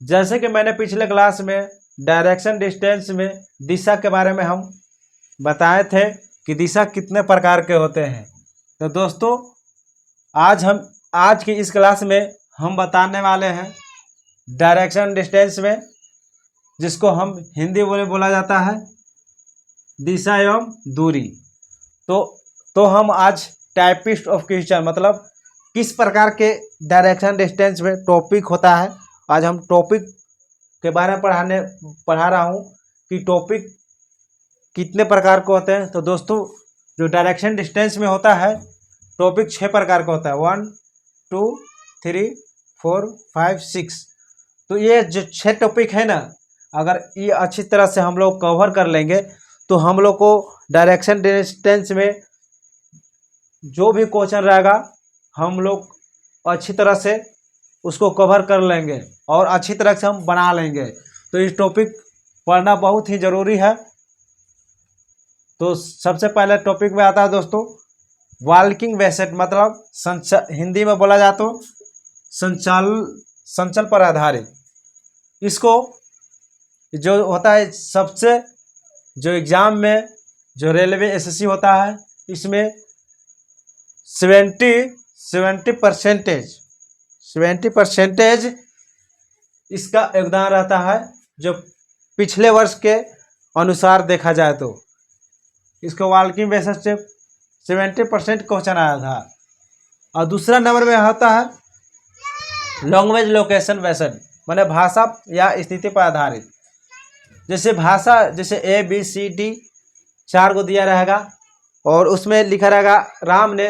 जैसे कि मैंने पिछले क्लास में डायरेक्शन डिस्टेंस में दिशा के बारे में हम बताए थे कि दिशा कितने प्रकार के होते हैं। तो दोस्तों आज की इस क्लास में हम बताने वाले हैं डायरेक्शन डिस्टेंस में, जिसको हम हिंदी में बोला जाता है दिशा एवं दूरी। तो हम आज टाइपिस्ट ऑफ क्वेश्चन मतलब किस प्रकार के डायरेक्शन डिस्टेंस में टॉपिक होता है, आज हम टॉपिक के बारे में पढ़ा रहा हूँ कि टॉपिक कितने प्रकार के होते हैं। तो दोस्तों जो डायरेक्शन डिस्टेंस में होता है टॉपिक 6 प्रकार का होता है, 1 2 3 4 5 6। तो ये जो 6 टॉपिक है ना, अगर ये अच्छी तरह से हम लोग कवर कर लेंगे तो हम लोग को डायरेक्शन डिस्टेंस में जो भी क्वेश्चन रहेगा हम लोग अच्छी तरह से उसको कवर कर लेंगे और अच्छी तरह से हम बना लेंगे। तो इस टॉपिक पढ़ना बहुत ही ज़रूरी है। तो सबसे पहले टॉपिक में आता है दोस्तों वॉल्किंग वेसेट, मतलब हिंदी में बोला जाए तो संचल पर आधारित। इसको जो होता है सबसे जो एग्ज़ाम में जो रेलवे एसएससी होता है इसमें 70% इसका योगदान रहता है। जो पिछले वर्ष के अनुसार देखा जाए तो इसको वॉल्किंग बेसिस से 70% क्वेश्चन आया था। और दूसरा नंबर में होता है लैंग्वेज लोकेशन बेस्ड, माने भाषा या स्थिति पर आधारित। जैसे भाषा जैसे ABCD 4 को दिया रहेगा और उसमें लिखा रहेगा राम ने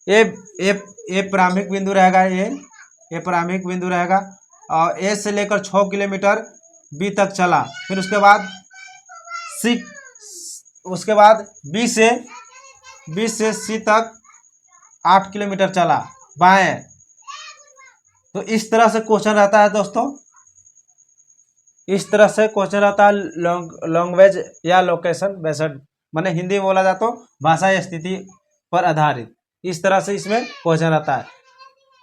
ए प्रारंभिक बिंदु रहेगा, ये प्रारंभिक बिंदु रहेगा और A से लेकर 6 किलोमीटर B तक चला। फिर उसके बाद B से C तक 8 किलोमीटर चला बाएं। तो इस तरह से क्वेश्चन रहता है दोस्तों, इस तरह से क्वेश्चन रहता है लैंग्वेज या लोकेशन बेस्ड, माने हिंदी में बोला जाए तो भाषा या स्थिति पर आधारित। इस तरह से इसमें क्वेश्चन रहता है।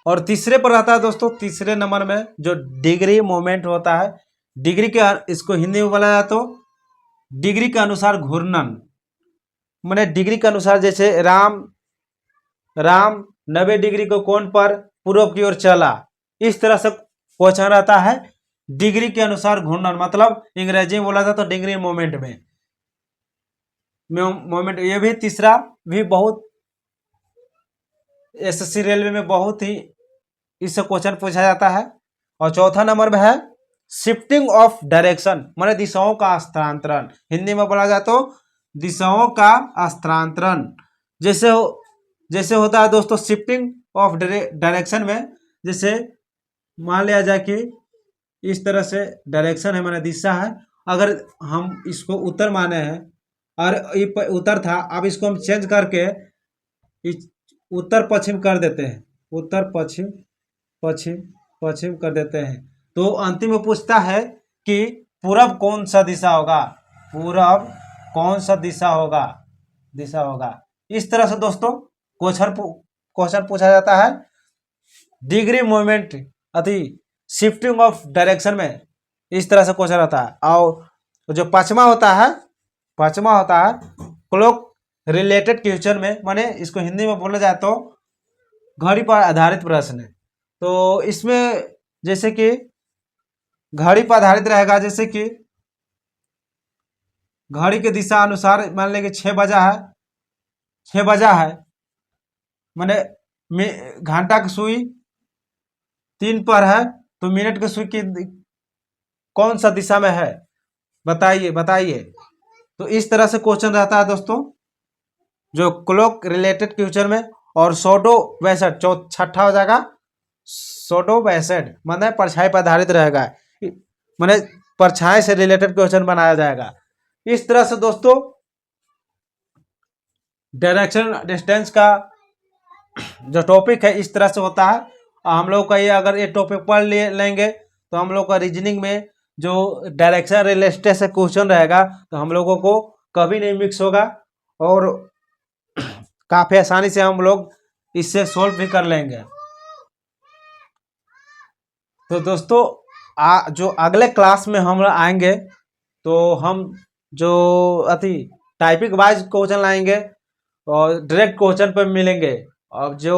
और तीसरे पर रहता है दोस्तों, तीसरे नंबर में जो डिग्री मोमेंट होता है, डिग्री के इसको हिंदी में बोला जाए तो डिग्री के अनुसार घूर्णन, माने डिग्री के अनुसार जैसे राम 90 डिग्री के कोण पर पूर्व की ओर चला। इस तरह से क्वेश्चन रहता है डिग्री के अनुसार घूर्णन, मतलब अंग्रेजी में बोला जाए तो डिग्री मोमेंट में ये भी तीसरा भी बहुत एसएससी रेलवे में बहुत ही इससे क्वेश्चन पूछा जाता है। और चौथा नंबर में है शिफ्टिंग ऑफ डायरेक्शन, माने दिशाओं का स्थानांतरण, हिंदी में बोला जाए तो दिशाओं का स्थानांतरण। जैसे होता है दोस्तों शिफ्टिंग ऑफ डायरेक्शन में, जैसे मान लिया जाए कि इस तरह से डायरेक्शन है, माने दिशा है, अगर हम इसको उत्तर माने हैं और ये उत्तर था, अब इसको हम चेंज करके उत्तर पश्चिम कर देते हैं, उत्तर पश्चिम कर देते हैं। तो अंतिम में पूछता है कि पूरब कौन सा दिशा होगा, पूरब कौन सा दिशा होगा। इस तरह से दोस्तों क्वेश्चन पूछा जाता है डिग्री मोमेंट अति शिफ्टिंग ऑफ डायरेक्शन में। इस तरह से क्वेश्चन आता है। और जो पांचवा होता है क्लॉक रिलेटेड क्वेश्चन में, माने इसको हिंदी में बोला जाए तो घड़ी पर आधारित प्रश्न। तो इसमें जैसे कि घड़ी पर आधारित रहेगा, जैसे कि घड़ी के दिशा अनुसार मान लें कि 6 बजा है, माने घंटा की सुई 3 पर है, तो मिनट की सुई की कौन सा दिशा में है बताइए। तो इस तरह से क्वेश्चन रहता है दोस्तों जो क्लॉक रिलेटेड क्वेश्चन में। और सोडो वैसेट छठा हो जाएगा, सोडो वैसेट माने परछाई पर आधारित रहेगा, माने परछाई से रिलेटेड क्वेश्चन बनाया जाएगा। इस तरह से दोस्तों डायरेक्शन डिस्टेंस का जो टॉपिक है इस तरह से होता है। हम लोग का ये अगर ये टॉपिक पढ़ लेंगे तो हम लोग का रीजनिंग में जो डायरेक्शन रिलेटेड से क्वेश्चन रहेगा तो हम लोगों को कभी नहीं मिक्स होगा और काफ़ी आसानी से हम लोग इससे सोल्व भी कर लेंगे। तो दोस्तों जो अगले क्लास में हम आएंगे तो हम जो अति टाइपिक वाइज क्वेश्चन लाएंगे और डायरेक्ट क्वेश्चन पर मिलेंगे। अब जो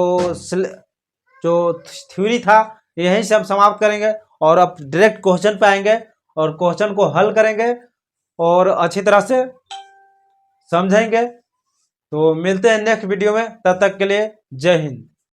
थ्योरी था यहीं से हम समाप्त करेंगे और अब डायरेक्ट क्वेश्चन पे आएंगे और क्वेश्चन को हल करेंगे और अच्छी तरह से समझेंगे। तो मिलते हैं नेक्स्ट वीडियो में, तब तक के लिए जय हिंद।